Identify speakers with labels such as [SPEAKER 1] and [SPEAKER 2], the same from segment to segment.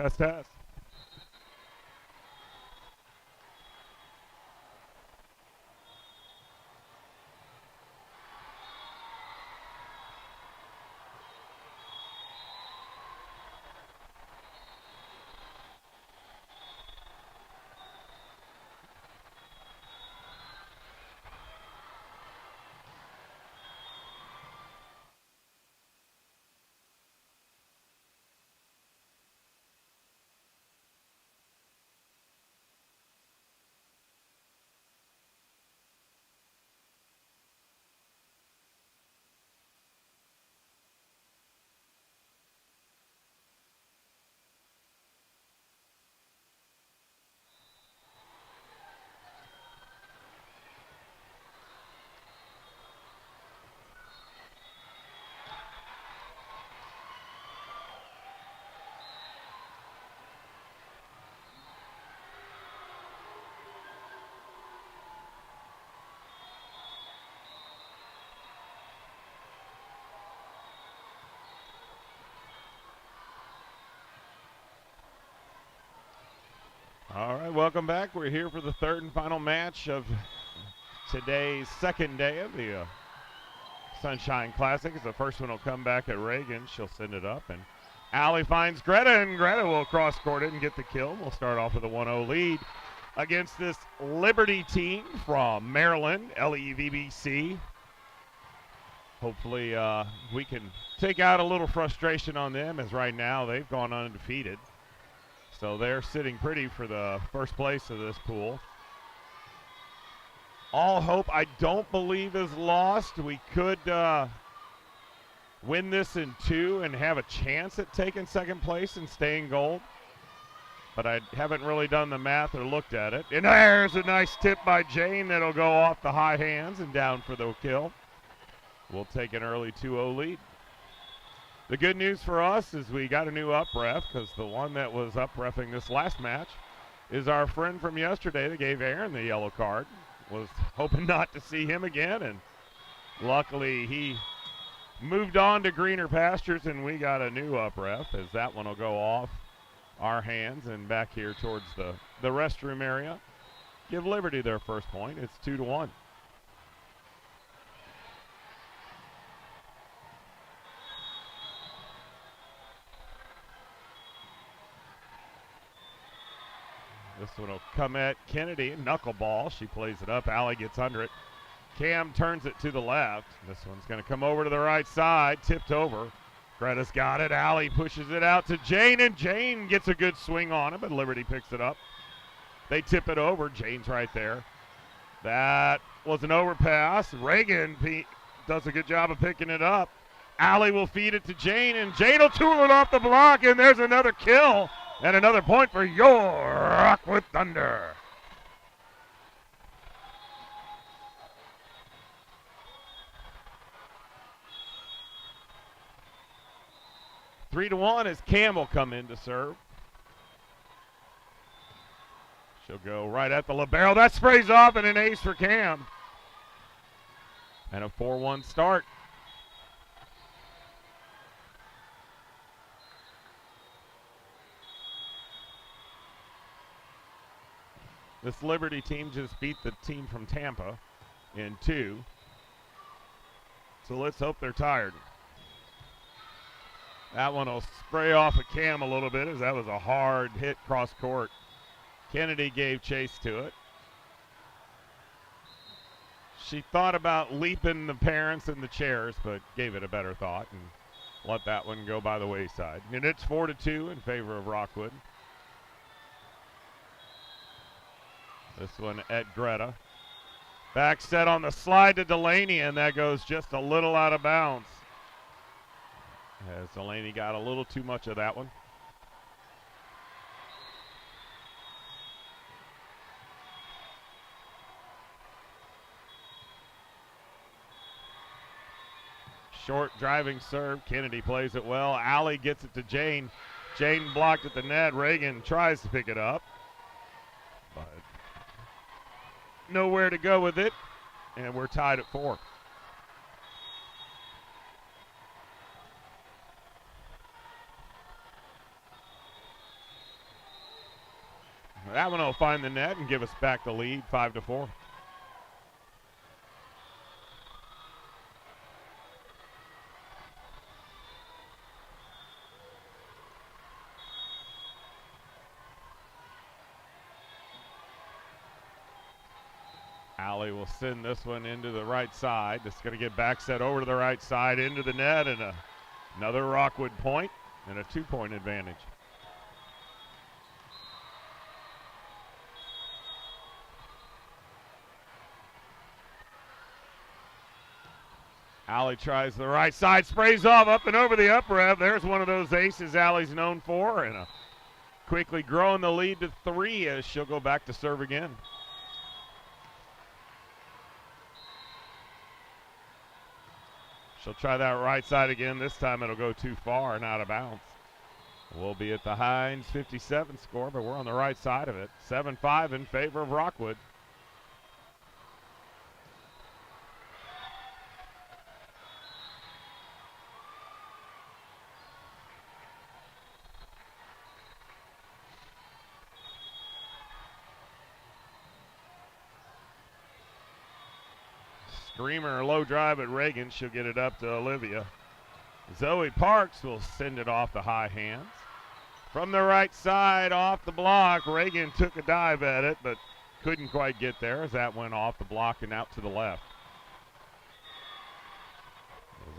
[SPEAKER 1] Test, test. All right, welcome back. We're here for the third and final match of today's second day of the Sunshine Classic. As the first one will come back at Reagan. She'll send it up, and Allie finds Greta, and Greta will cross-court it and get the kill. We'll start off with a 1-0 lead against this Liberty team from Maryland, LEVBC. Hopefully we can take out a little frustration on them, as right now they've gone undefeated. So they're sitting pretty for the first place of this pool. All hope, I don't believe, is lost. We could win this in 2 and have a chance at taking second place and staying gold. But I haven't really done the math or looked at it. And there's a nice tip by Jane that'll go off the high hands and down for the kill. We'll take an early 2-0 lead. The good news for us is we got a new up ref, because the one that was up reffing this last match is our friend from yesterday that gave Aaron the yellow card. Was hoping not to see him again, and luckily he moved on to greener pastures, and we got a new up ref, as that one will go off our hands and back here towards the restroom area. Give Liberty their first point. It's 2-1. This one will come at Kennedy. Knuckleball. She plays it up. Allie gets under it. Cam turns it to the left. This one's going to come over to the right side. Tipped over. Greta's got it. Allie pushes it out to Jane, and Jane gets a good swing on it, but Liberty picks it up. They tip it over. Jane's right there. That was an overpass. Reagan does a good job of picking it up. Allie will feed it to Jane, and Jane will tool it off the block, and there's another kill. And another point for your Rockwood Thunder. Three to 1 as Cam will come in to serve. She'll go right at the libero. That sprays off, and an ace for Cam. And a 4-1 start. This Liberty team just beat the team from Tampa in 2. So let's hope they're tired. That one will spray off of Cam a little bit, as that was a hard hit cross court. Kennedy gave chase to it. She thought about leaping the parents in the chairs, but gave it a better thought and let that one go by the wayside. And it's 4-2 in favor of Rockwood. This one at Greta. Back set on the slide to Delaney, and that goes just a little out of bounds. As Delaney got a little too much of that one. Short driving serve. Kennedy plays it well. Allie gets it to Jane. Jane blocked at the net. Reagan tries to pick it up, but nowhere to go with it, and we're tied at 4. That one will find the net and give us back the lead, 5-4. Allie will send this one into the right side. It's going to get back set over to the right side into the net, and another Rockwood point and a 2-point advantage. Allie tries the right side, sprays off up and over the up rev. There's one of those aces Allie's known for, and quickly growing the lead to 3 as she'll go back to serve again. She'll try that right side again. This time it'll go too far and out of bounds. We'll be at the Heinz 57 score, but we're on the right side of it. 7-5 in favor of Rockwood. Screamer, low drive at Reagan. She'll get it up to Olivia. Zoe Parks will send it off the high hands. From the right side, off the block, Reagan took a dive at it, but couldn't quite get there as that went off the block and out to the left.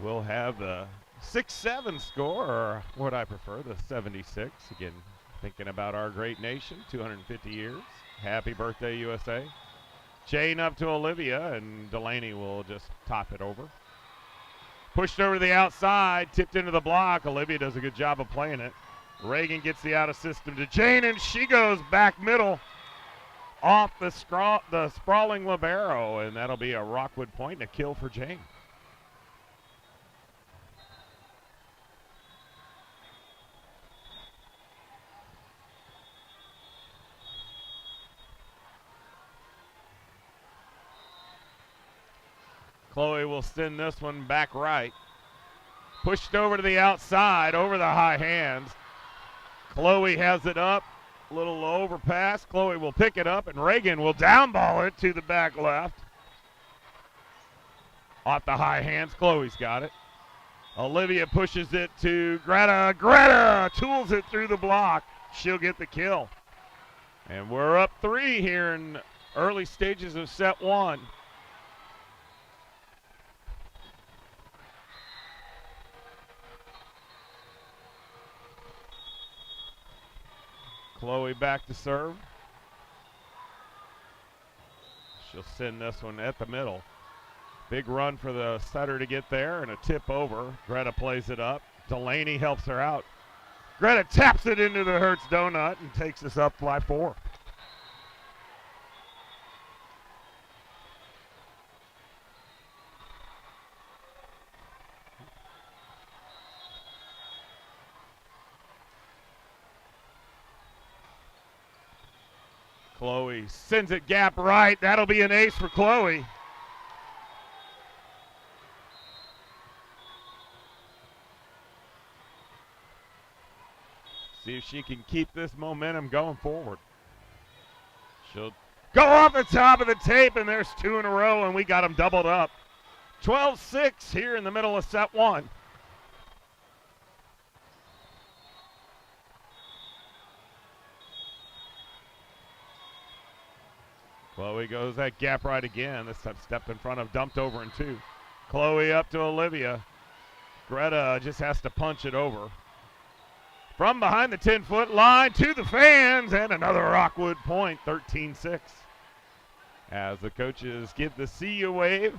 [SPEAKER 1] We'll have the 6-7 score, or what I prefer, the 76. Again, thinking about our great nation, 250 years. Happy birthday, USA. Jane up to Olivia, and Delaney will just top it over. Pushed over to the outside, tipped into the block. Olivia does a good job of playing it. Reagan gets the out of system to Jane, and she goes back middle off the sprawling libero, and that'll be a Rockwood point and a kill for Jane. Chloe will send this one back right. Pushed over to the outside, over the high hands. Chloe has it up, a little overpass. Chloe will pick it up, and Reagan will downball it to the back left. Off the high hands, Chloe's got it. Olivia pushes it to Greta. Greta tools it through the block. She'll get the kill. And we're up 3 here in early stages of set 1. Chloe back to serve. She'll send this one at the middle. Big run for the setter to get there and a tip over. Greta plays it up. Delaney helps her out. Greta taps it into the Hertz donut and takes us up 5-4. Chloe sends it gap right. That'll be an ace for Chloe. See if she can keep this momentum going forward. She'll go off the top of the tape, and there's 2 in a row, and we got them doubled up. 12-6 here in the middle of set 1. Chloe goes that gap right again. This time stepped in front of, dumped over in 2. Chloe up to Olivia. Greta just has to punch it over. From behind the 10-foot line to the fans, and another Rockwood point, 13-6. As the coaches give the see you wave,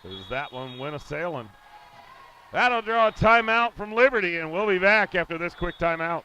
[SPEAKER 1] as that one went a-sailing. That'll draw a timeout from Liberty, and we'll be back after this quick timeout.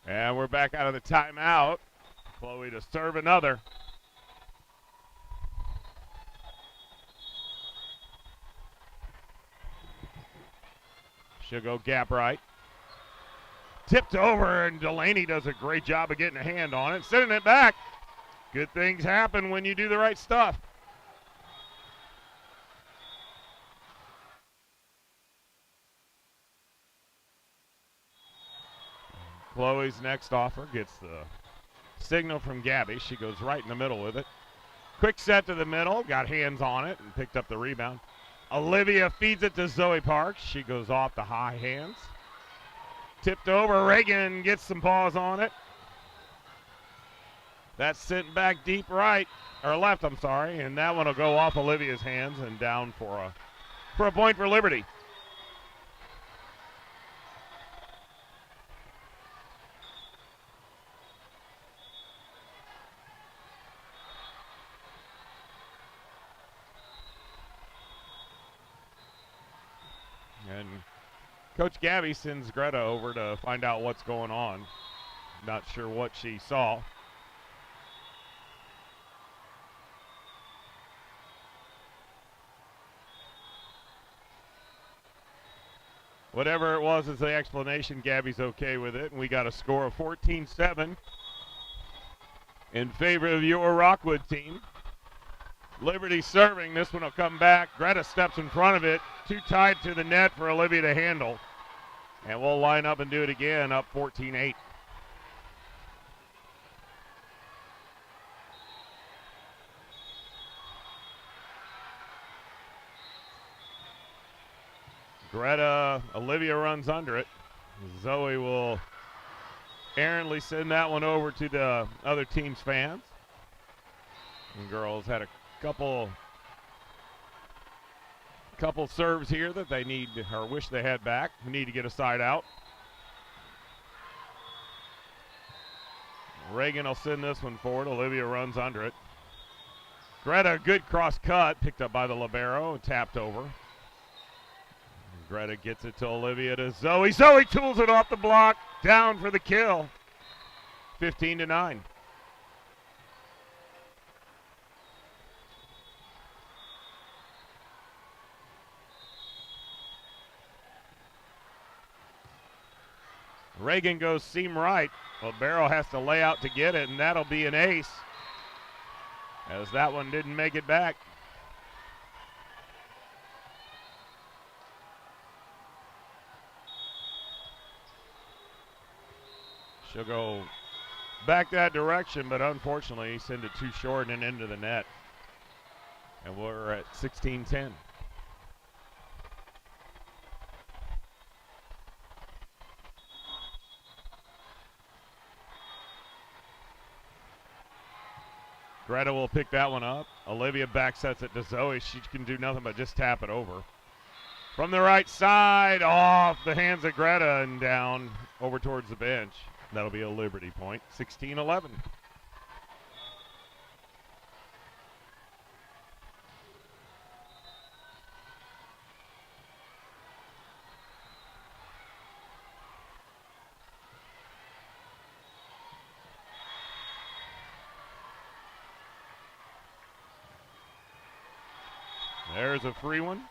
[SPEAKER 1] And we're back out of the timeout. Chloe to serve another. She'll go gap right. Tipped over, and Delaney does a great job of getting a hand on it, sending it back. Good things happen when you do the right stuff. Chloe's next offer gets the signal from Gabby. She goes right in the middle with it. Quick set to the middle, got hands on it, and picked up the rebound. Olivia feeds it to Zoe Parks. She goes off the high hands. Tipped over, Reagan gets some paws on it. That's sent back deep right, or left, I'm sorry, and that one will go off Olivia's hands and down for a point for Liberty. And Coach Gabby sends Greta over to find out what's going on. Not sure what she saw. Whatever it was is the explanation. Gabby's okay with it, and we got a score of 14-7 in favor of your Rockwood team. Liberty serving. This one will come back. Greta steps in front of it. Too tight to the net for Olivia to handle. And we'll line up and do it again, up 14-8. Greta, Olivia runs under it. Zoe will errantly send that one over to the other team's fans. And girls had a couple serves here that they need or wish they had back. We need to get a side out. Reagan will send this one forward. Olivia runs under it. Greta, good cross cut, picked up by the libero and tapped over. Greta gets it to Olivia to Zoe. Zoe tools it off the block, down for the kill. 15-9. Reagan goes seam right. Libero has to lay out to get it, and that'll be an ace, as that one didn't make it back. She'll go back that direction, but unfortunately send it too short and into the net. And we're at 16-10. Greta will pick that one up. Olivia back sets it to Zoe. She can do nothing but just tap it over. From the right side, off the hands of Greta and down over towards the bench. That'll be a Liberty point, 16-11. There's a free one.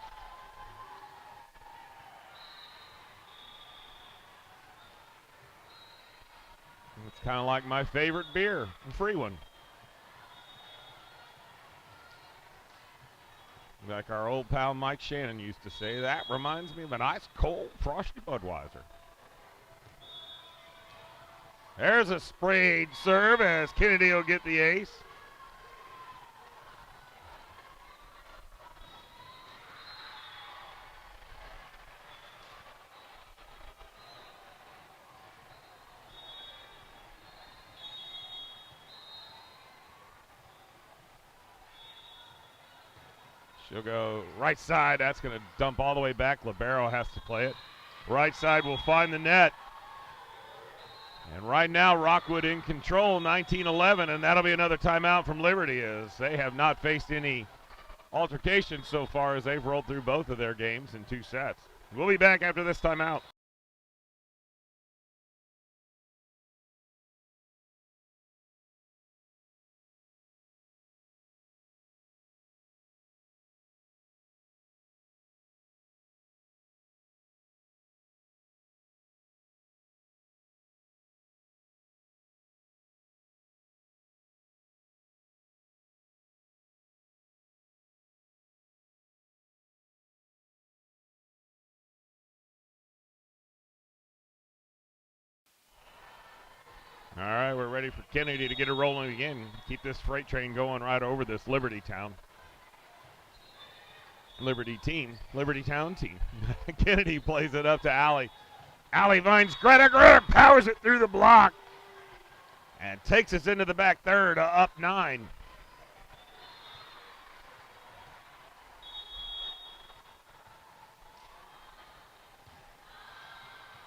[SPEAKER 1] It's kind of like my favorite beer, a free one. Like our old pal Mike Shannon used to say, that reminds me of an ice cold frosty Budweiser. There's a sprayed serve as Kennedy will get the ace. She'll go right side. That's going to dump all the way back. Libero has to play it. Right side will find the net. And right now, Rockwood in control, 19-11, and that'll be another timeout from Liberty, as they have not faced any altercation so far as they've rolled through both of their games in 2 sets. We'll be back after this timeout. opportunity for Kennedy to get it rolling again. Keep this freight train going right over this Liberty Town team. Kennedy plays it up to Allie. Allie finds Greta. Greta powers it through the block and takes us into the back third, up 9.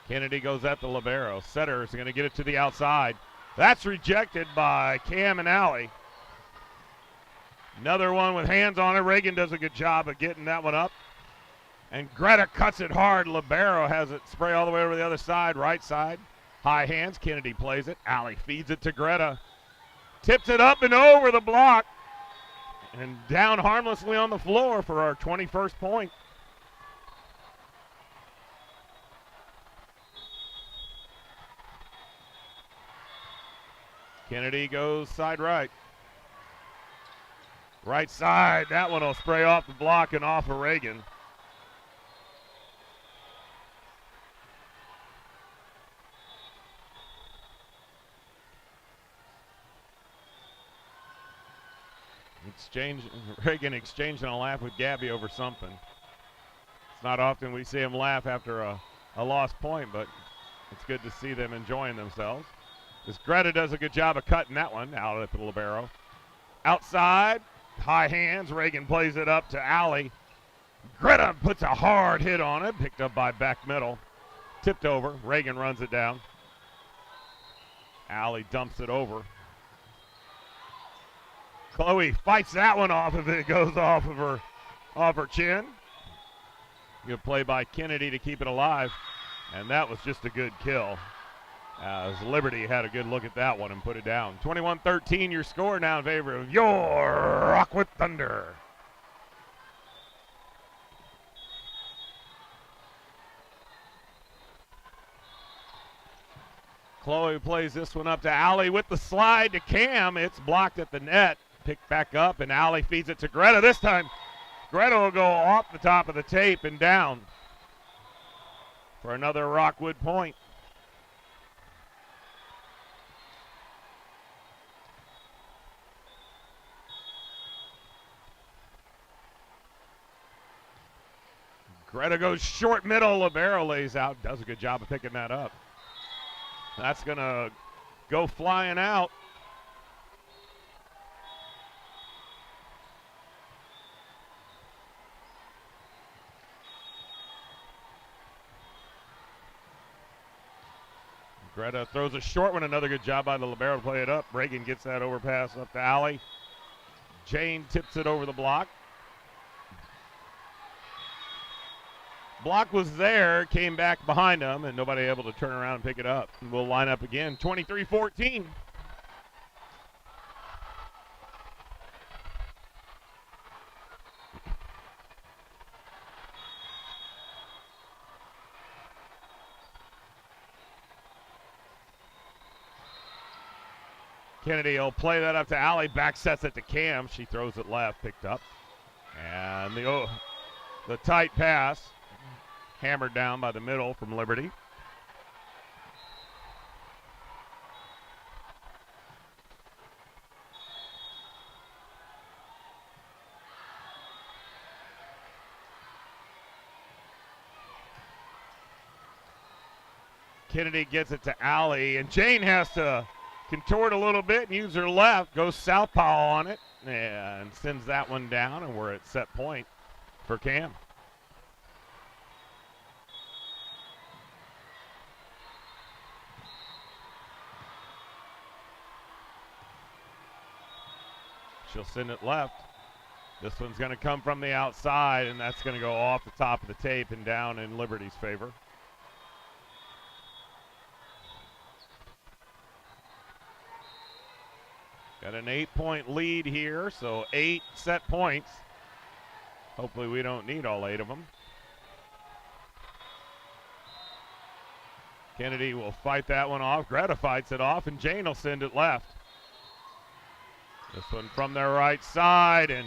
[SPEAKER 1] Kennedy goes at the libero. Setter is going to get it to the outside. That's rejected by Cam and Allie. Another one with hands on it. Reagan does a good job of getting that one up. And Greta cuts it hard. Libero has it spray all the way over the other side, right side. High hands. Kennedy plays it. Allie feeds it to Greta. Tips it up and over the block. And down harmlessly on the floor for our 21st point. Kennedy goes side right. Right side, that one will spray off the block and off of Reagan. Reagan exchanging a laugh with Gabby over something. It's not often we see him laugh after a lost point, but it's good to see them enjoying themselves. This Greta does a good job of cutting that one out at the libero. Outside, high hands. Reagan plays it up to Allie. Greta puts a hard hit on it, picked up by back middle. Tipped over. Reagan runs it down. Allie dumps it over. Chloe fights that one off of it. It goes off her chin. Good play by Kennedy to keep it alive. And that was just a good kill. As Liberty had a good look at that one and put it down. 21-13 your score now in favor of your Rockwood Thunder. Chloe plays this one up to Allie with the slide to Cam. It's blocked at the net. Picked back up and Allie feeds it to Greta. This time Greta will go off the top of the tape and down for another Rockwood point. Greta goes short middle. Libero lays out. Does a good job of picking that up. That's going to go flying out. Greta throws a short one. Another good job by the libero to play it up. Reagan gets that overpass up to Allie. Jane tips it over the block. Block was there, came back behind him, and nobody able to turn around and pick it up. And we'll line up again, 23-14. Kennedy will play that up to Allie, back sets it to Cam. She throws it left, picked up. And the tight pass. Hammered down by the middle from Liberty. Kennedy gets it to Allie, and Jane has to contort a little bit and use her left, goes southpaw on it, and sends that one down, and we're at set point for Cam. She'll send it left. This one's going to come from the outside, and that's going to go off the top of the tape and down in Liberty's favor. Got an 8-point lead here, so 8 set points. Hopefully we don't need all 8 of them. Kennedy will fight that one off. Greta fights it off, and Jane will send it left. This one from their right side, and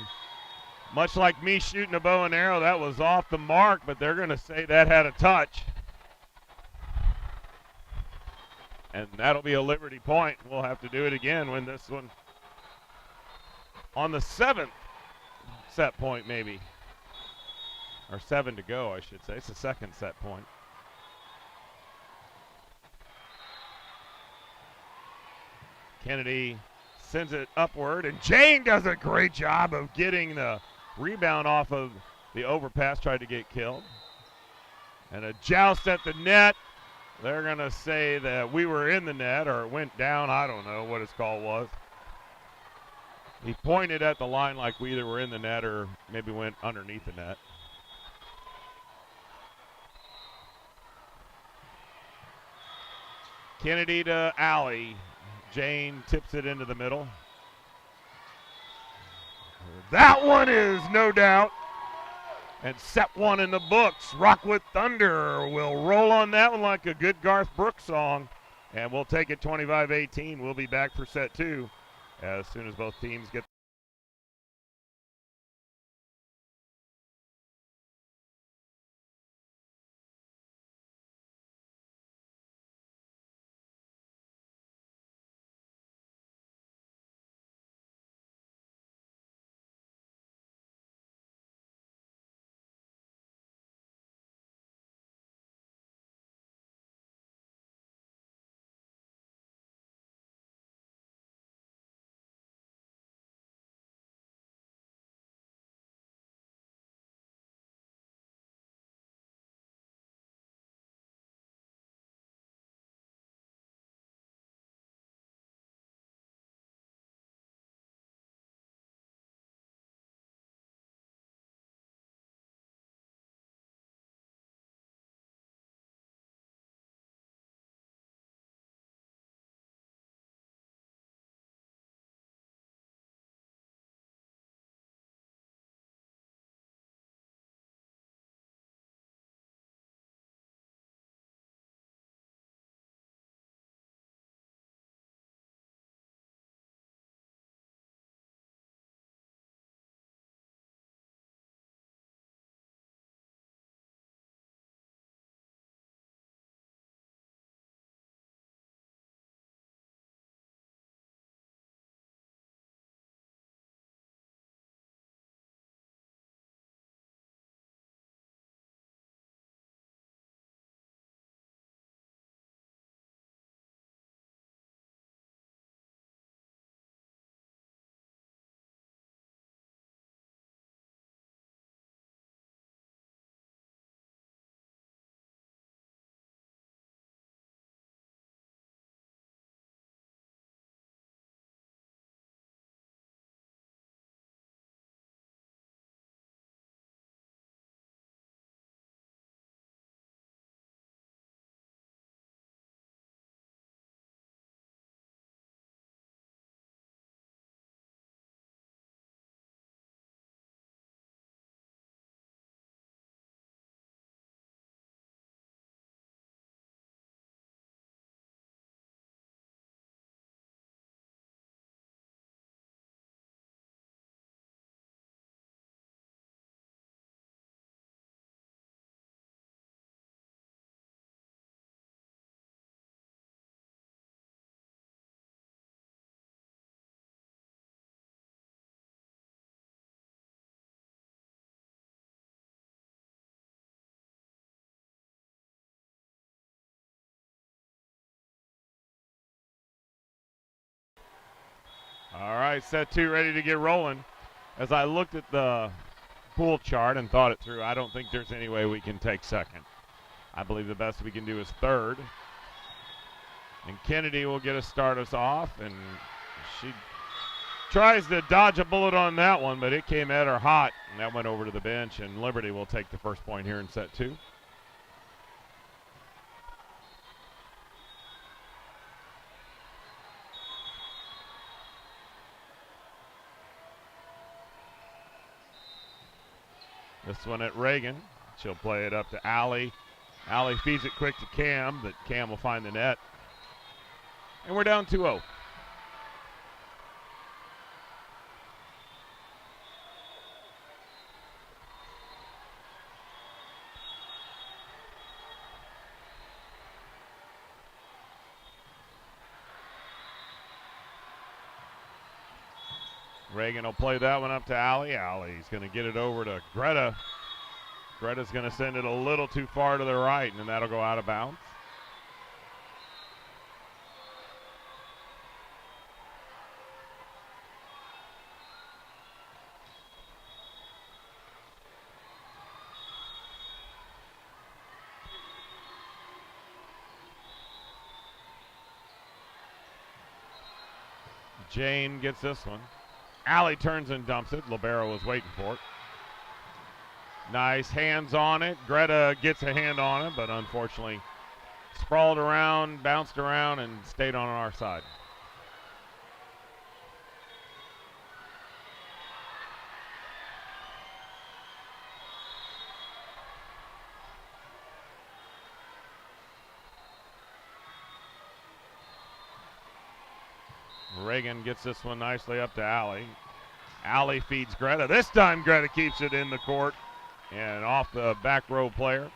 [SPEAKER 1] much like me shooting a bow and arrow, that was off the mark, but they're going to say that had a touch. And that'll be a Liberty point. We'll have to do it again when this one on the 7th set point maybe. Or 7 to go, I should say. It's the second set point. Kennedy sends it upward, and Jane does a great job of getting the rebound off of the overpass, tried to get killed. And a joust at the net. They're going to say that we were in the net or it went down. I don't know what his call was. He pointed at the line like we either were in the net or maybe went underneath the net. Kennedy to Alley. Jane tips it into the middle. That one is no doubt. And set one in the books. Rockwood Thunder will roll on that one like a good Garth Brooks song. And we'll take it 25-18. We'll be back for set 2 as soon as both teams get. All right, set 2 ready to get rolling. As I looked at the pool chart and thought it through, I don't think there's any way we can take second. I believe the best we can do is third. And Kennedy will get us start us off, and she tries to dodge a bullet on that one, but it came at her hot, and that went over to the bench, and Liberty will take the first point here in set 2. This one at Reagan. She'll play it up to Alley. Alley feeds it quick to Cam, but Cam will find the net. And we're down 2-0. Reagan will play that one up to Allie. Allie's going to get it over to Greta. Greta's going to send it a little too far to the right, and that'll go out of bounds. Jane gets this one. Allie turns and dumps it. Libero was waiting for it. Nice hands on it. Greta gets a hand on it, but unfortunately sprawled around, bounced around, and stayed on our side. Reagan gets this one nicely up to Allie. Allie feeds Greta. This time Greta keeps it in the court and off the back row player.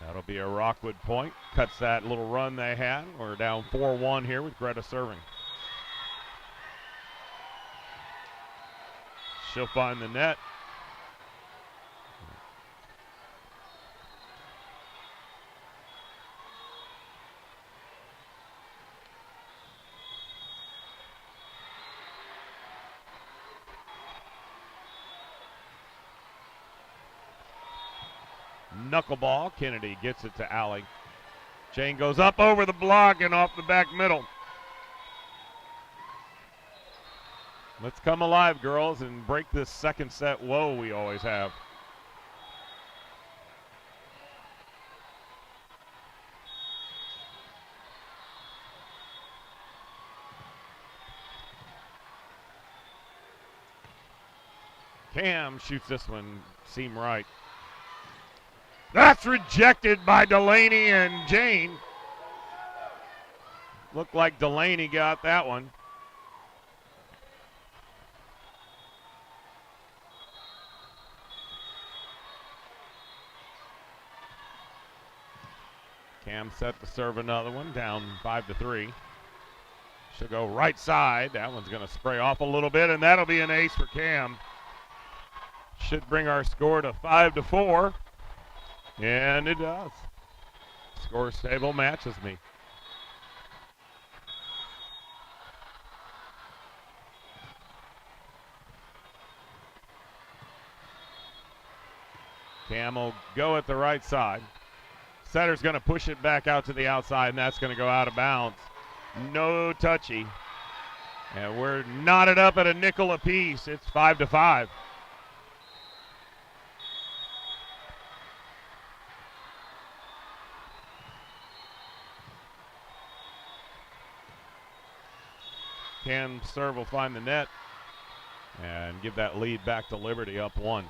[SPEAKER 1] That'll be a Rockwood point. Cuts that little run they had. We're down 4-1 here with Greta serving. She'll find the net. Knuckleball. Kennedy gets it to Allie. Jane goes up over the block and off the back middle. Let's come alive, girls, and break this second set woe we always have. Cam shoots this one seam right. That's rejected by Delaney and Jane. Looked like Delaney got that one. Cam set to serve another one, down 5-3. She'll go right side. That one's going to spray off a little bit, and that'll be an ace for Cam. Should bring our score to 5-4. And it does. Score stable matches me. Cam will go at the right side. Setter's going to push it back out to the outside, and that's going to go out of bounds. No touchy. And we're knotted up at a nickel apiece. It's 5-5. Cam serve will find the net and give that lead back to Liberty up 1.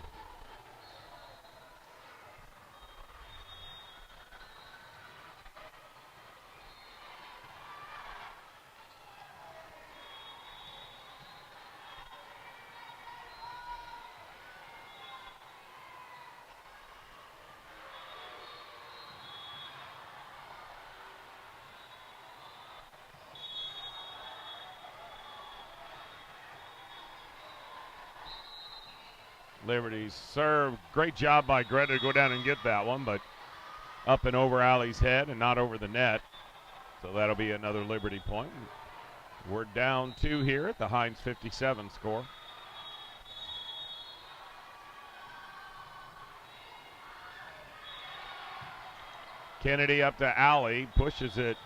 [SPEAKER 1] Liberty's serve. Great job by Greta to go down and get that one, but up and over Allie's head and not over the net. So that'll be another Liberty point. We're down 2 here at the Heinz 57 score. Kennedy up to Allie, pushes it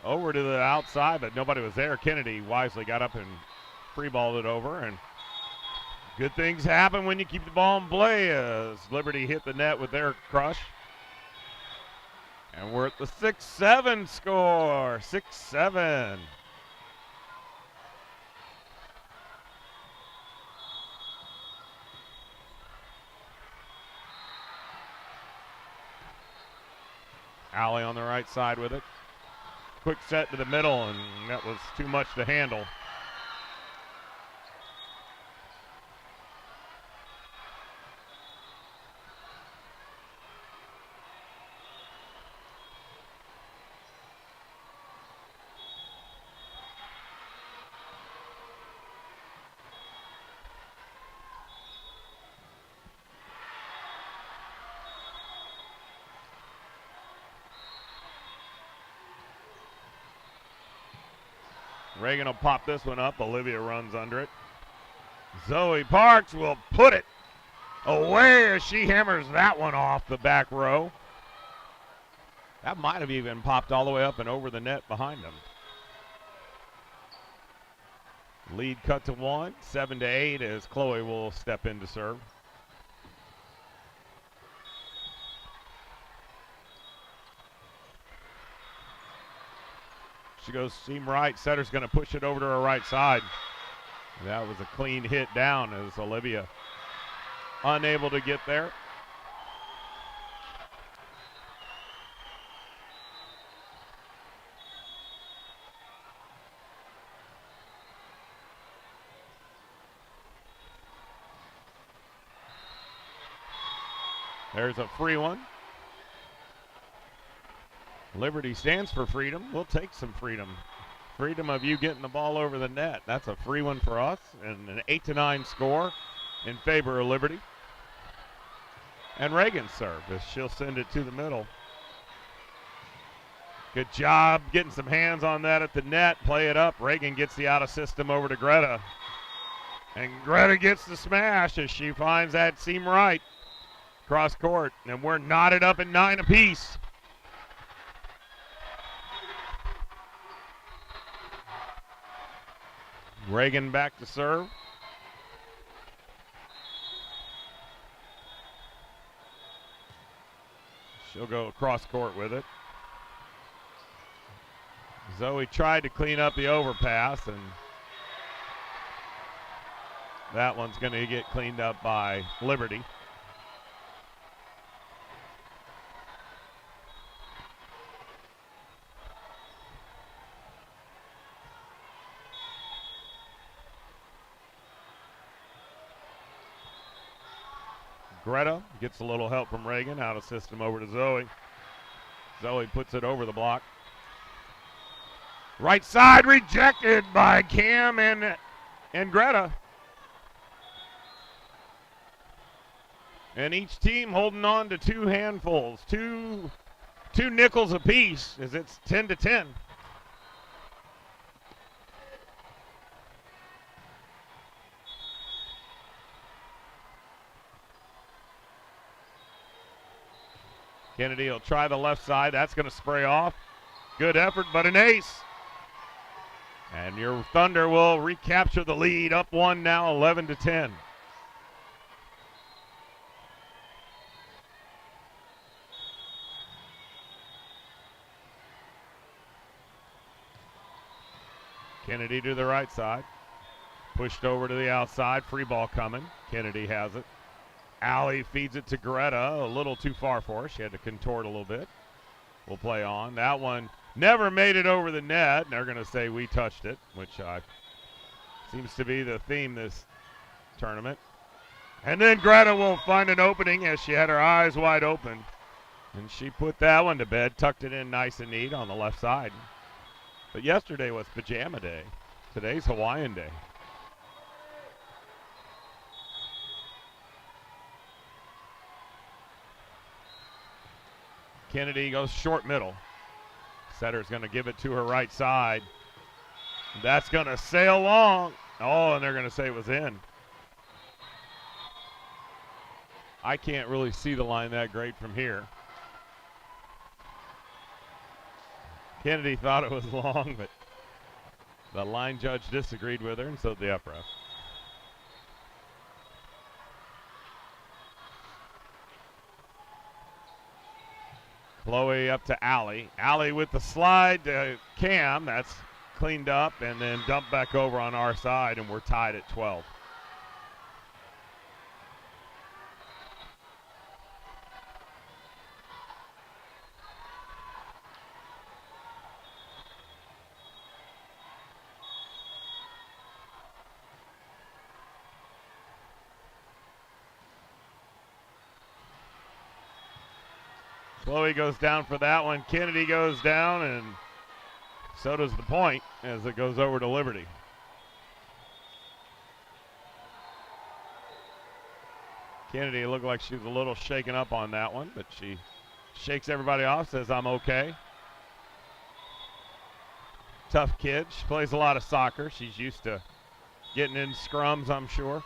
[SPEAKER 1] over to the outside, but nobody was there. Kennedy wisely got up and free-balled it over, and good things happen when you keep the ball in play as Liberty hit the net with their crush. And we're at the 6-7 score, 6-7. Allie on the right side with it. Quick set to the middle, and that was too much to handle. Reagan will pop this one up. Olivia runs under it. Zoe Parks will put it away as she hammers that one off the back row. That might have even popped all the way up and over the net behind them. Lead cut to 1, 7-8 as Chloe will step in to serve. She goes seam right. Setter's going to push it over to her right side. That was a clean hit down as Olivia unable to get there. There's a free one. Liberty stands for freedom. We'll take some freedom. Freedom of you getting the ball over the net. That's a free one for us, and an 8-9 score in favor of Liberty. And Reagan serve as she'll send it to the middle. Good job getting some hands on that at the net. Play it up. Reagan gets the out of system over to Greta. And Greta gets the smash as she finds that seam right. Cross court, and we're knotted up at 9 apiece. Reagan back to serve. She'll go across court with it. Zoe tried to clean up the overpass, and that one's going to get cleaned up by Liberty. Greta gets a little help from Reagan, out of system over to Zoe. Zoe puts it over the block. Right side rejected by Cam and Greta. And each team holding on to 2 handfuls, two nickels apiece as it's 10-10. Kennedy will try the left side. That's going to spray off. Good effort, but an ace. And your Thunder will recapture the lead. Up 1 now, 11-10. Kennedy to the right side. Pushed over to the outside. Free ball coming. Kennedy has it. Allie feeds it to Greta, a little too far for her. She had to contort a little bit. We'll play on. That one never made it over the net. And they're going to say we touched it, which seems to be the theme this tournament. And then Greta will find an opening as she had her eyes wide open. And she put that one to bed, tucked it in nice and neat on the left side. But yesterday was pajama day. Today's Hawaiian day. Kennedy goes short middle. Setter's going to give it to her right side. That's going to sail long. Oh, and they're going to say it was in. I can't really see the line that great from here. Kennedy thought it was long, but the line judge disagreed with her, and so did the upref. Chloe up to Allie. Allie with the slide to Cam. That's cleaned up and then dumped back over on our side, and we're tied at 12. Chloe goes down for that one. Kennedy goes down, and so does the point as it goes over to Liberty. Kennedy looked like she was a little shaken up on that one, but she shakes everybody off, says, I'm okay. Tough kid. She plays a lot of soccer. She's used to getting in scrums, I'm sure.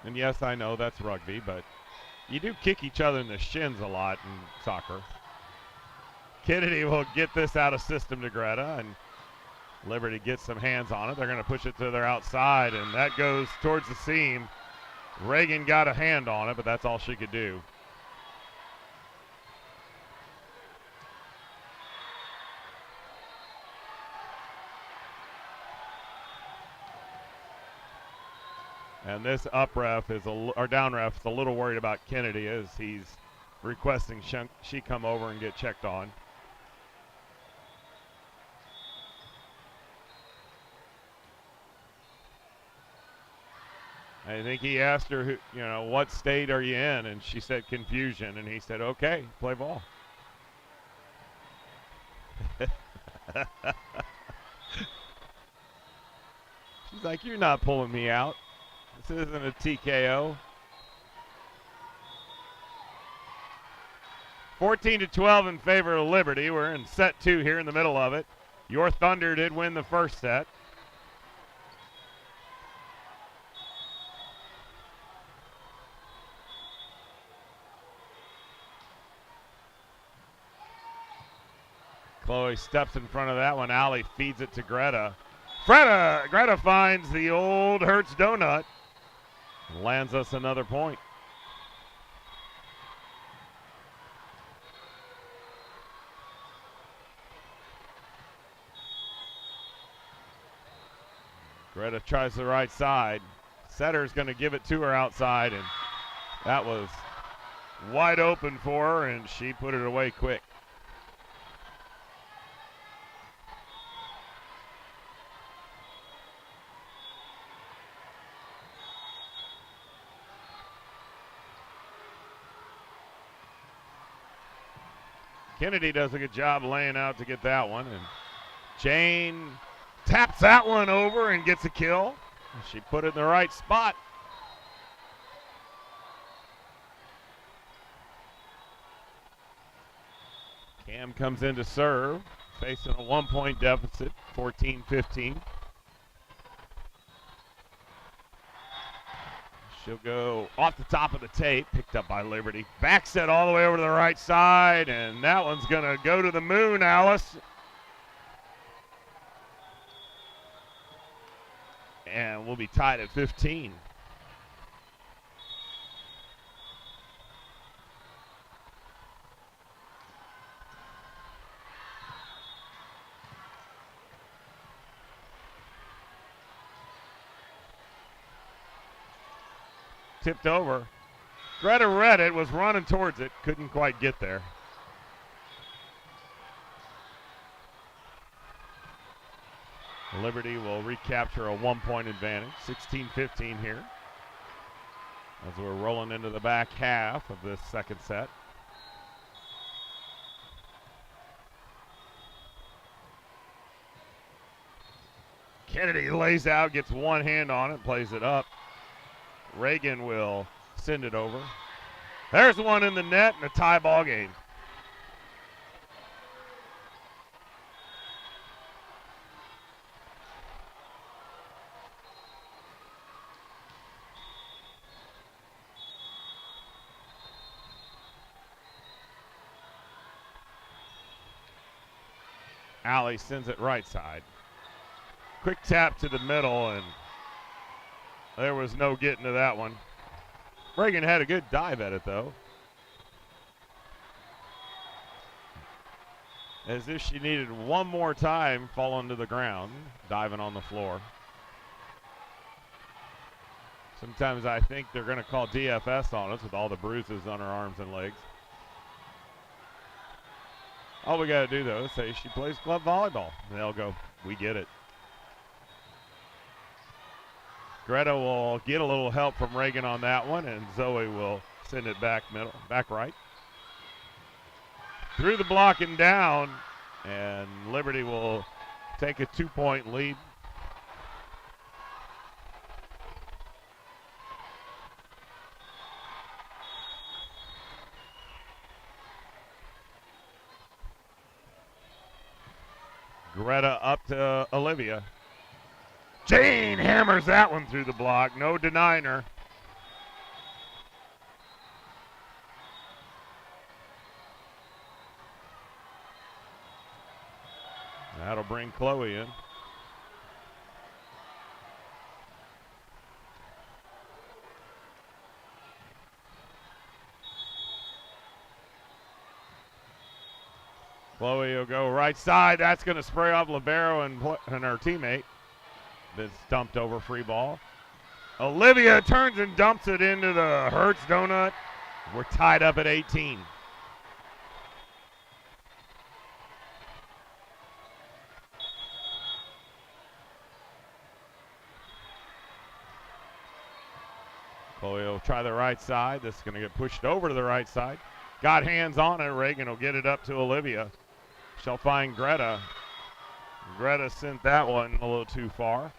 [SPEAKER 1] And yes, I know that's rugby, but you do kick each other in the shins a lot in soccer. Kennedy will get this out of system to Greta, and Liberty gets some hands on it. They're going to push it to their outside, and that goes towards the seam. Reagan got a hand on it, but that's all she could do. And this up ref is or down ref is a little worried about Kennedy as he's requesting she come over and get checked on. I think he asked her, what state are you in? And she said confusion. And he said, okay, play ball. She's like, you're not pulling me out. This isn't a TKO. 14-12 in favor of Liberty. We're in set 2 here in the middle of it. Your Thunder did win the first set. Chloe steps in front of that one. Allie feeds it to Greta. Greta finds the old Hertz donut and lands us another point. Greta tries the right side. Setter's going to give it to her outside, and that was wide open for her, and she put it away quick. Kennedy does a good job laying out to get that one, and Jane taps that one over and gets a kill. She put it in the right spot. Cam comes in to serve, facing a 1-point deficit, 14-15. She'll go off the top of the tape, picked up by Liberty. Back set all the way over to the right side, and that one's going to go to the moon, Alice. And we'll be tied at 15. Tipped over. Greta read it, was running towards it, couldn't quite get there. Liberty will recapture a 1-point advantage, 16-15 here, as we're rolling into the back half of this second set. Kennedy lays out, gets one hand on it, plays it up. Reagan will send it over. There's one in the net and a tie ball game. Allie sends it right side. Quick tap to the middle, and there was no getting to that one. Reagan had a good dive at it, though. As if she needed one more time falling to the ground, diving on the floor. Sometimes I think they're going to call DFS on us with all the bruises on her arms and legs. All we got to do, though, is say she plays club volleyball. And they'll go, we get it. Greta will get a little help from Reagan on that one, and Zoe will send it back middle, back right. Through the block and down, and Liberty will take a 2-point lead. Greta up to Olivia. Jane hammers that one through the block. No denying her. That'll bring Chloe in. Chloe will go right side. That's going to spray off Libero and her teammate. This dumped over free ball. Olivia turns and dumps it into the Hertz donut. We're tied up at 18. Chloe will try the right side. This is going to get pushed over to the right side. Got hands on it. Reagan will get it up to Olivia. She'll find Greta. Greta sent that one a little too far.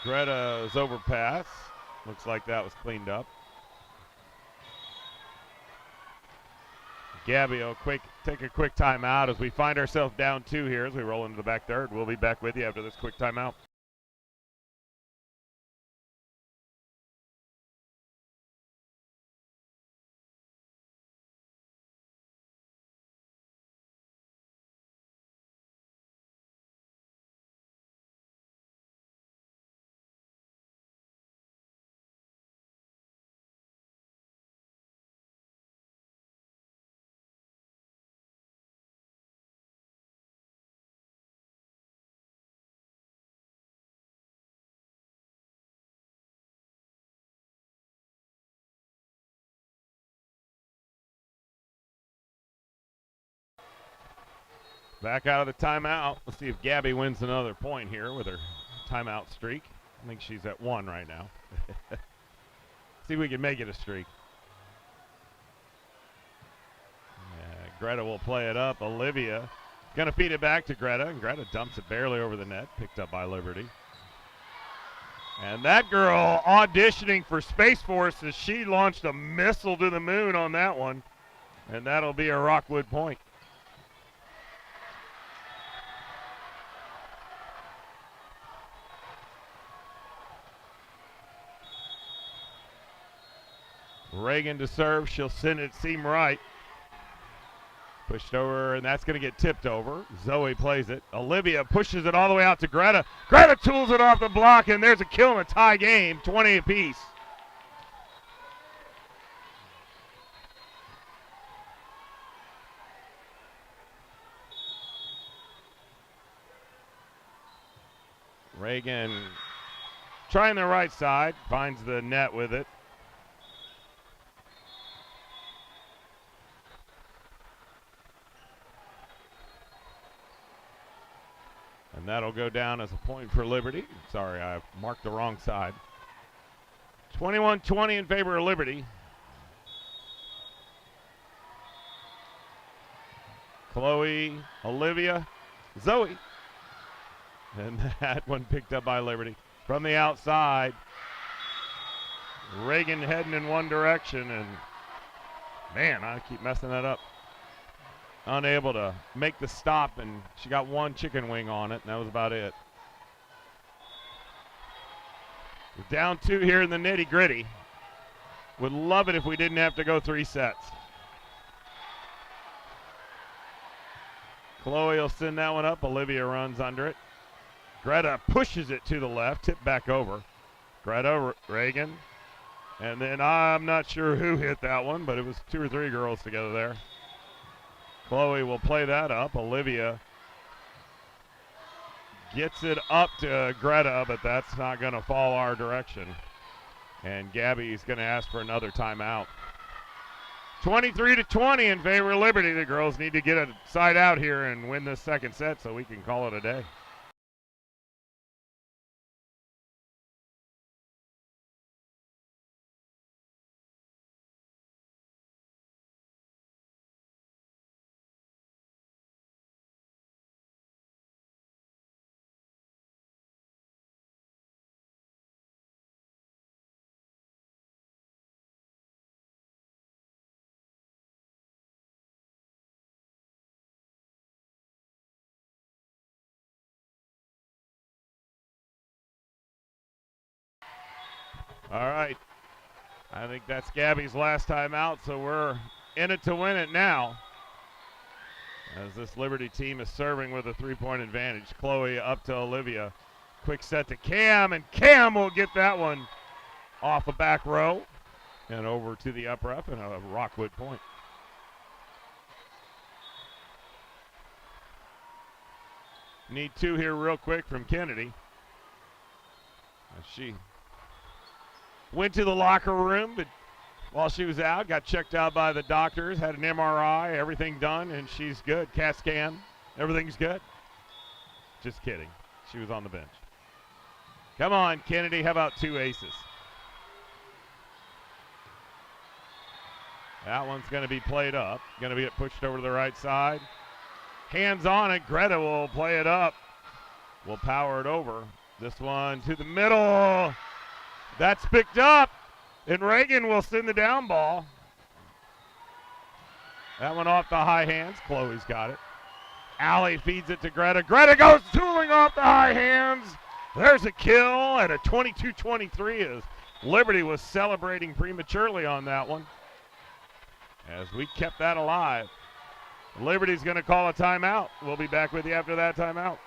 [SPEAKER 1] Greta's overpass. Looks like that was cleaned up. Gabby will take a quick timeout as we find ourselves down 2 here as we roll into the back third. We'll be back with you after this quick timeout. Back out of the timeout. Let's see if Gabby wins another point here with her timeout streak. I think she's at 1 right now. See if we can make it a streak. Greta will play it up. Olivia going to feed it back to Greta, and Greta dumps it barely over the net, picked up by Liberty. And that girl auditioning for Space Force as she launched a missile to the moon on that one, and that'll be a Rockwood point. Reagan to serve. She'll send it seam right. Pushed over, and that's going to get tipped over. Zoe plays it. Olivia pushes it all the way out to Greta. Greta tools it off the block, and there's a kill in a tie game, 20 apiece. Reagan trying the right side, finds the net with it. And that'll go down as a point for Liberty. Sorry, I marked the wrong side. 21-20 in favor of Liberty. Chloe, Olivia, Zoe. And that one picked up by Liberty. From the outside, Reagan heading in one direction, and man, I keep messing that up. Unable to make the stop, and she got one chicken wing on it, and that was about it. We're down 2 here in the nitty-gritty. Would love it if we didn't have to go 3 sets. Chloe will send that one up. Olivia runs under it. Greta pushes it to the left, tipped back over. Greta, Reagan, and then I'm not sure who hit that one, but it was 2 or 3 girls together there. Chloe will play that up. Olivia gets it up to Greta, but that's not going to fall our direction. And Gabby's going to ask for another timeout. 23-20 in favor of Liberty. The girls need to get a side out here and win this second set so we can call it a day. All right. I think that's Gabby's last time out, so we're in it to win it now. As this Liberty team is serving with a 3-point advantage. Chloe up to Olivia. Quick set to Cam, and Cam will get that one off a back row and over to the up ref and a Rockwood point. Need two here real quick from Kennedy. As she went to the locker room, but while she was out, got checked out by the doctors, had an MRI, everything done, and she's good. CAT scan, everything's good. Just kidding. She was on the bench. Come on, Kennedy, how about two aces? That one's going to be played up. Going to be pushed over to the right side. Hands on it. Greta will play it up. Will power it over. This one to the middle. That's picked up. And Reagan will send the down ball. That one off the high hands. Chloe's got it. Allie feeds it to Greta. Greta goes tooling off the high hands. There's a kill at a 22-23 as Liberty was celebrating prematurely on that one. As we kept that alive. Liberty's going to call a timeout. We'll be back with you after that timeout.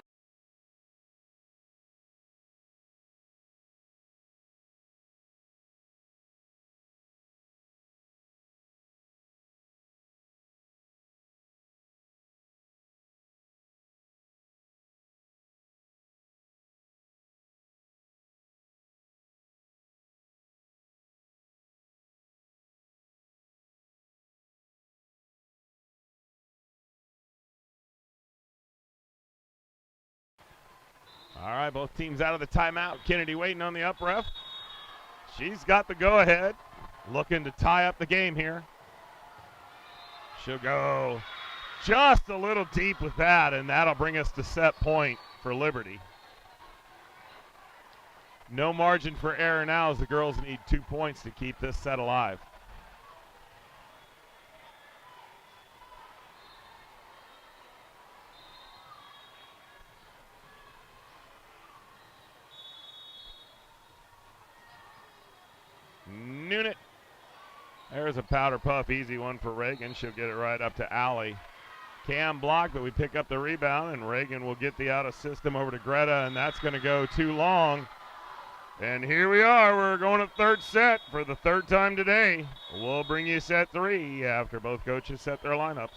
[SPEAKER 1] All right, both teams out of the timeout. Kennedy waiting on the up ref. She's got the go-ahead, looking to tie up the game here. She'll go just a little deep with that, and that'll bring us to set point for Liberty. No margin for error now as the girls need 2 points to keep this set alive. Noonan. There's a powder puff, easy one for Reagan. She'll get it right up to Allie. Cam blocked, but we pick up the rebound, and Reagan will get the out of system over to Greta, and that's going to go too long. And here we are. We're going to third set for the third time today. We'll bring you set three after both coaches set their lineups.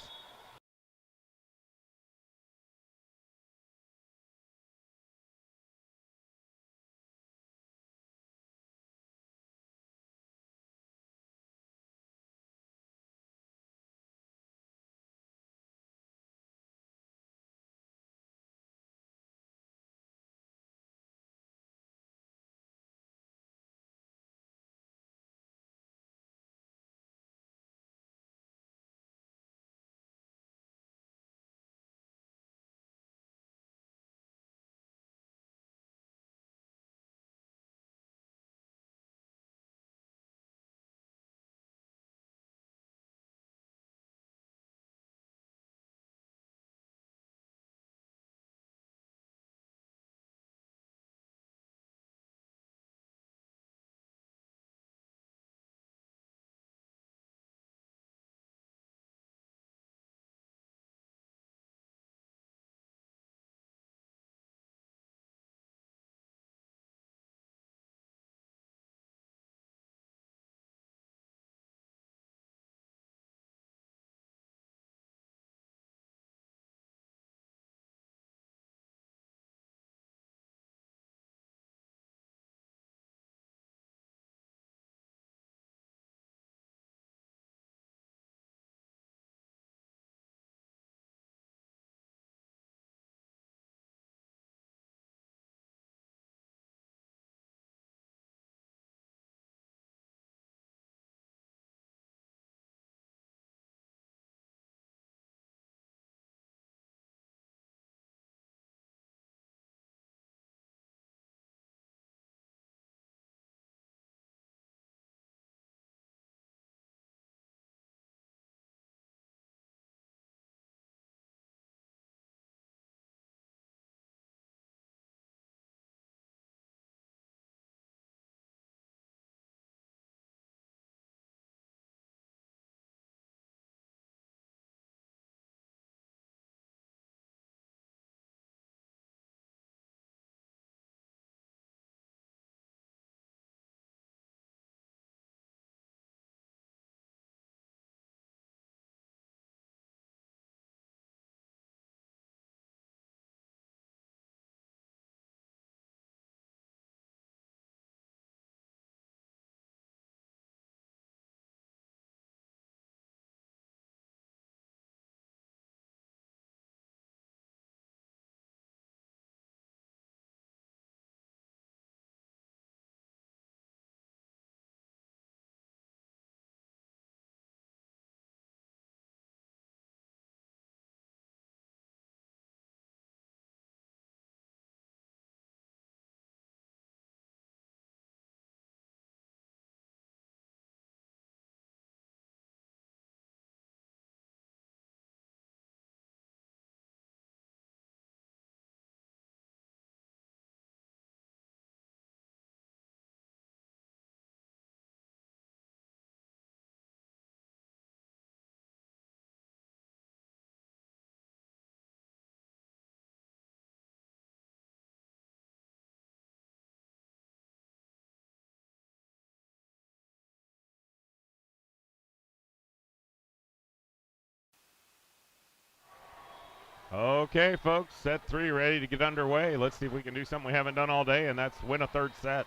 [SPEAKER 1] Okay, folks, set 3 ready to get underway. Let's see if we can do something we haven't done all day, and that's win a third set.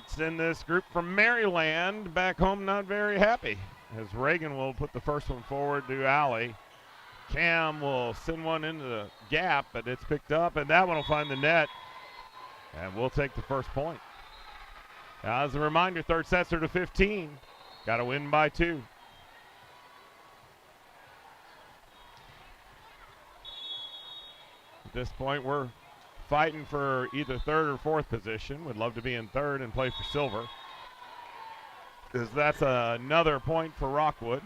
[SPEAKER 1] Send this group from Maryland back home not very happy, as Reagan will put the first one forward to Allie. Cam will send one into the gap, but it's picked up, and that one will find the net, and we'll take the first point. Now, as a reminder, third sets are to 15. Got to win by 2. At this point, we're fighting for either third or fourth position. Would love to be in third and play for silver, because that's another point for Rockwood.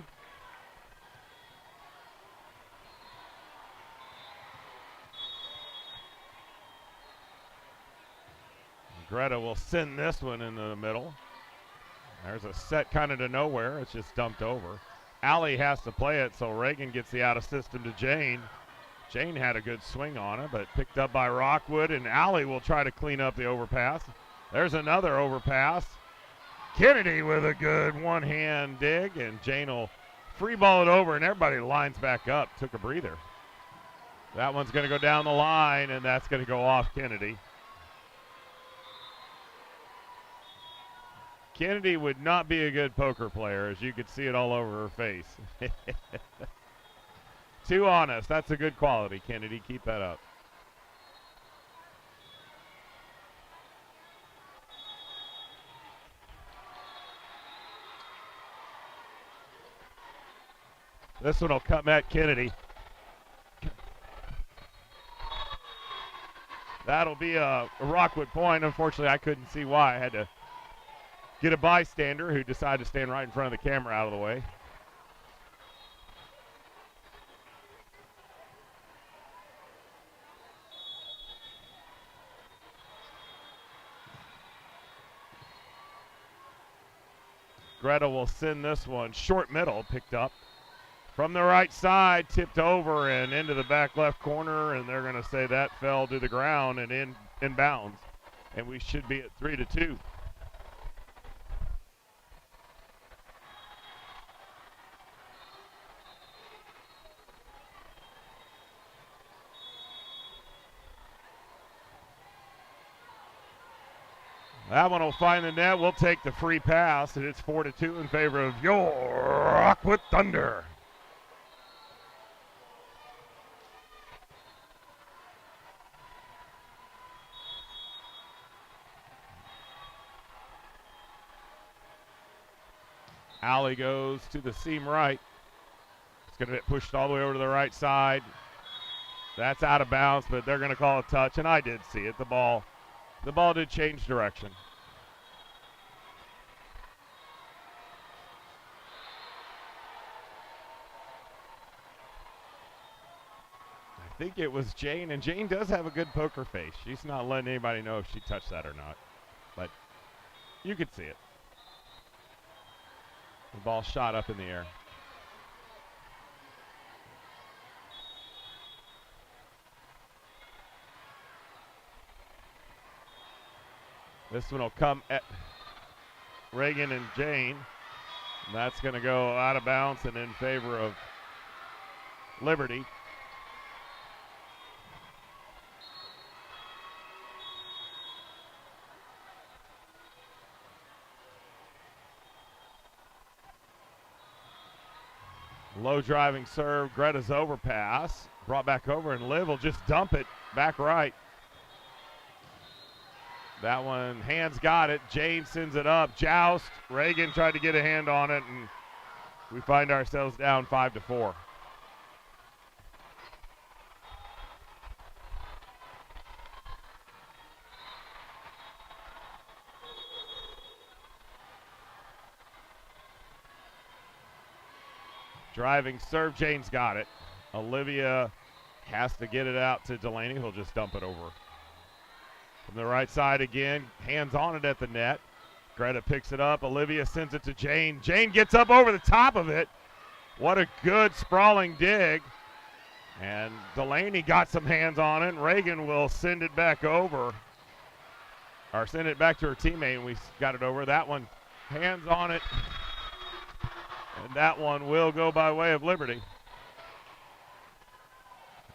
[SPEAKER 1] Greta will send this one into the middle. There's a set kind of to nowhere. It's just dumped over. Allie has to play it, so Reagan gets the out of system to Jane. Jane had a good swing on it, but picked up by Rockwood, and Allie will try to clean up the overpass. There's another overpass. Kennedy with a good one-hand dig, and Jane will free ball it over, and everybody lines back up. Took a breather. That one's going to go down the line, and that's going to go off Kennedy. Kennedy would not be a good poker player, as you could see it all over her face. Too honest. That's a good quality, Kennedy. Keep that up. This one will come at Kennedy. That'll be a Rockwood point. Unfortunately, I couldn't see why. I had to get a bystander who decided to stand right in front of the camera out of the way. Greta will send this one short middle, picked up from the right side, tipped over and into the back left corner, and they're going to say that fell to the ground and in bounds, and we should be at 3-2. That one will find the net. We'll take the free pass, and it's 4-2 in favor of your Rockwood Thunder. Allie goes to the seam right. It's going to get pushed all the way over to the right side. That's out of bounds, but they're going to call a touch, and I did see it. The ball did change direction. I think it was Jane, and Jane does have a good poker face. She's not letting anybody know if she touched that or not, but you could see it. The ball shot up in the air. This one will come at Reagan and Jane. And that's going to go out of bounds and in favor of Liberty. Low driving serve, Greta's overpass. Brought back over, and Liv will just dump it back right. That one, hands got it. Jane sends it up. Joust. Reagan tried to get a hand on it, and we find ourselves down 5-4. Driving serve, Jane's got it. Olivia has to get it out to Delaney. He'll just dump it over. From the right side again, hands on it at the net. Greta picks it up. Olivia sends it to Jane. Jane gets up over the top of it. What a good sprawling dig. And Delaney got some hands on it. And Reagan will send it back over. Or send it back to her teammate, and we got it over. That one, hands on it. And that one will go by way of Liberty.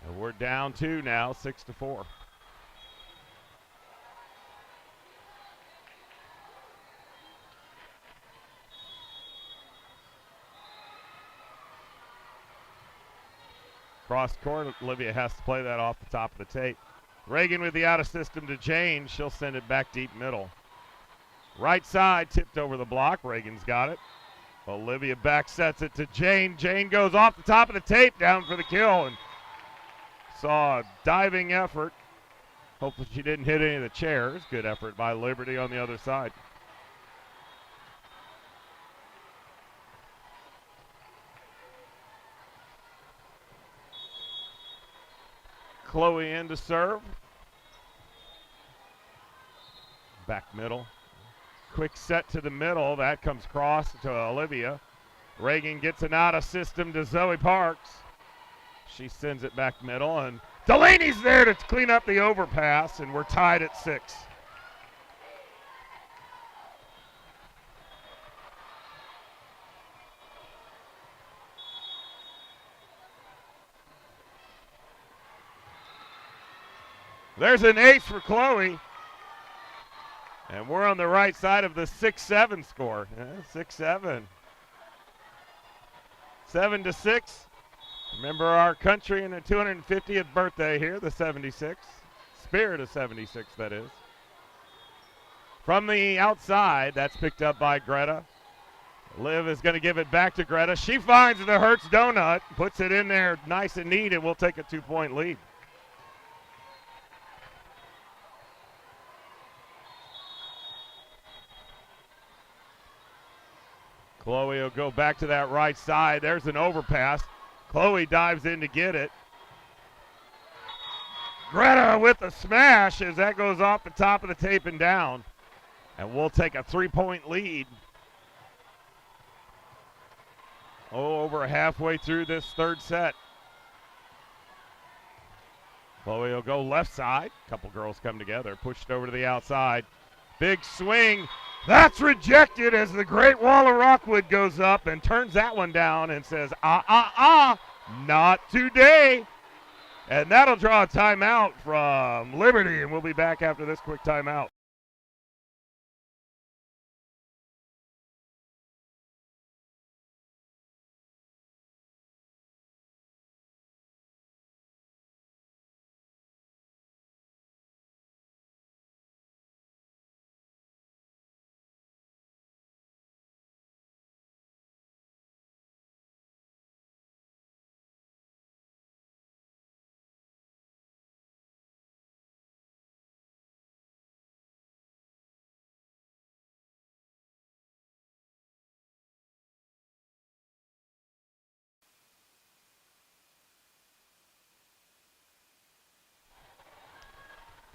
[SPEAKER 1] And we're down 2 now, 6-4. Cross court, Olivia has to play that off the top of the tape. Reagan with the out of system to Jane. She'll send it back deep middle. Right side, tipped over the block. Reagan's got it. Olivia back sets it to Jane. Jane goes off the top of the tape, down for the kill, and saw a diving effort. Hopefully she didn't hit any of the chairs. Good effort by Liberty on the other side. Chloe in to serve. Back middle. Quick set to the middle. That comes cross to Olivia. Reagan gets an out of system to Zoe Parks. She sends it back middle, and Delaney's there to clean up the overpass, and we're tied at 6. There's an ace for Chloe. And we're on the right side of the 6-7 score. 6-7. 7-6. Remember our country and the 250th birthday here, the 76. Spirit of 76, that is. From the outside, that's picked up by Greta. Liv is going to give it back to Greta. She finds the Hertz donut, puts it in there nice and neat, and we'll take a 2-point lead. Chloe will go back to that right side. There's an overpass. Chloe dives in to get it. Greta with the smash as that goes off the top of the tape and down. And we'll take a 3-point lead. Over halfway through this third set. Chloe will go left side. A couple girls come together. Pushed over to the outside. Big swing. That's rejected as the Great Wall of Rockwood goes up and turns that one down and says, not today. And that'll draw a timeout from Liberty, and we'll be back after this quick timeout.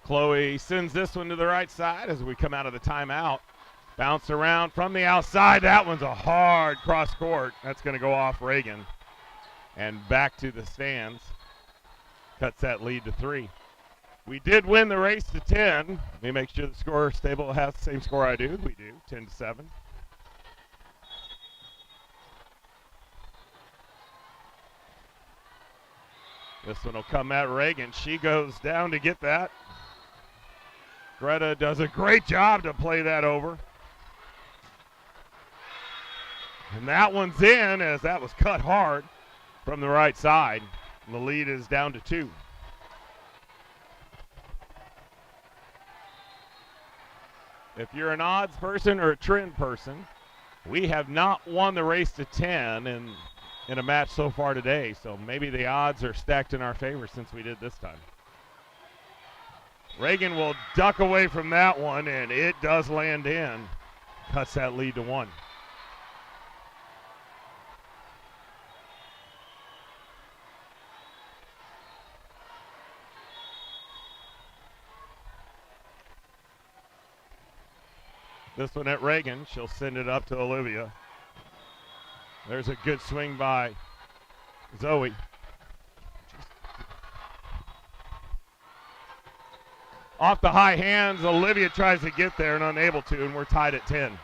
[SPEAKER 1] Chloe sends this one to the right side as we come out of the timeout. Bounce around from the outside. That one's a hard cross court. That's going to go off Reagan. And back to the stands. Cuts that lead to 3. We did win the race to 10. Let me make sure the score stable has the same score I do. We do, 10-7. This one will come at Reagan. She goes down to get that. Greta does a great job to play that over. And that one's in as that was cut hard from the right side. The lead is down to 2. If you're an odds person or a trend person, we have not won the race to 10 in a match so far today. So maybe the odds are stacked in our favor since we did this time. Reagan will duck away from that one, and it does land in. Cuts that lead to 1. This one at Reagan. She'll send it up to Olivia. There's a good swing by Zoe. Off the high hands, Olivia tries to get there and unable to, and we're tied at 10.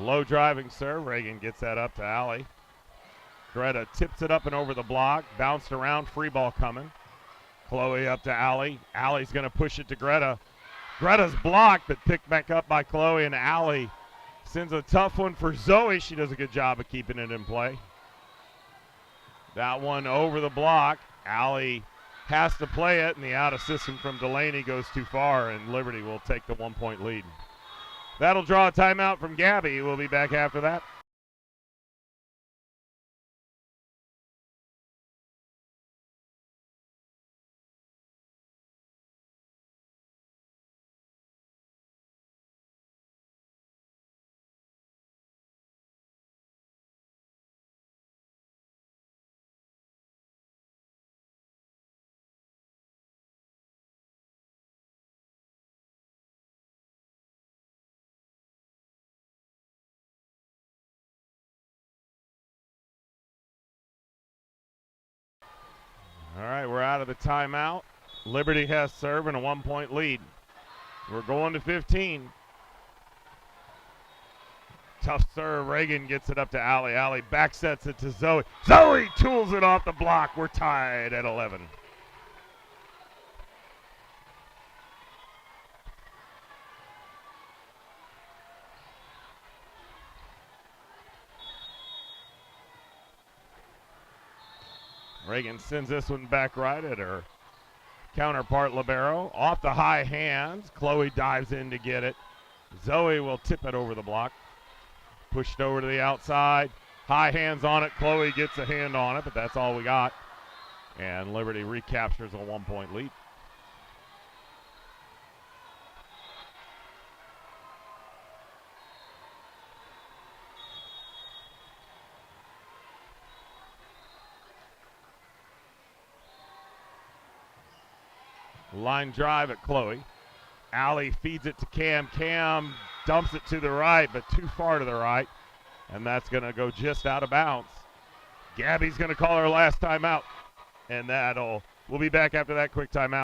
[SPEAKER 1] Low driving serve. Reagan gets that up to Allie. Greta tips it up and over the block. Bounced around. Free ball coming. Chloe up to Allie. Allie's going to push it to Greta. Greta's blocked, but picked back up by Chloe, and Allie sends a tough one for Zoe. She does a good job of keeping it in play. That one over the block. Allie has to play it, and the out of system from Delaney goes too far, and Liberty will take the 1-point lead. That'll draw a timeout from Gabby. We'll be back after that. All right, we're out of the timeout. Liberty has serve and a 1-point lead. We're going to 15. Tough serve. Reagan gets it up to Allie. Allie back sets it to Zoe. Zoe tools it off the block. We're tied at 11. Reagan sends this one back right at her counterpart libero. Off the high hands. Chloe dives in to get it. Zoe will tip it over the block. Pushed over to the outside. High hands on it. Chloe gets a hand on it, but that's all we got. And Liberty recaptures a 1-point lead. Line drive at Chloe. Allie feeds it to Cam. Cam dumps it to the right, but too far to the right. And that's going to go just out of bounds. Gabby's going to call her last timeout. And we'll be back after that quick timeout.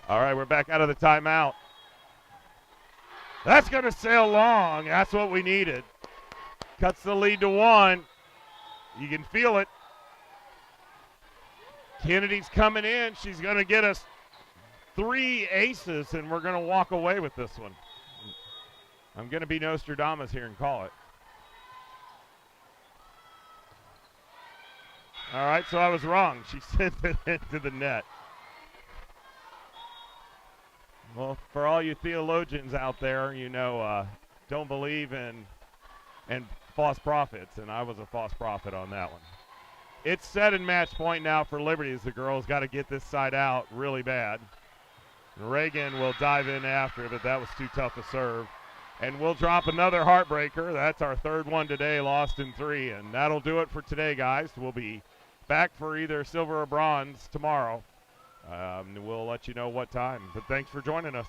[SPEAKER 1] All right, we're back out of the timeout. That's going to sail long. That's what we needed. Cuts the lead to 1. You can feel it. Kennedy's coming in. She's going to get us 3 aces, and we're going to walk away with this one. I'm going to be Nostradamus here and call it. All right, so I was wrong. She sent it into the net. Well, for all you theologians out there, don't believe in false prophets, and I was a false prophet on that one. It's set in match point now for Liberty as the girls got to get this side out really bad. Reagan will dive in after, but that was too tough a serve. And we'll drop another heartbreaker. That's our third one today, lost in 3. And that'll do it for today, guys. We'll be back for either silver or bronze tomorrow. We'll let you know what time. But thanks for joining us.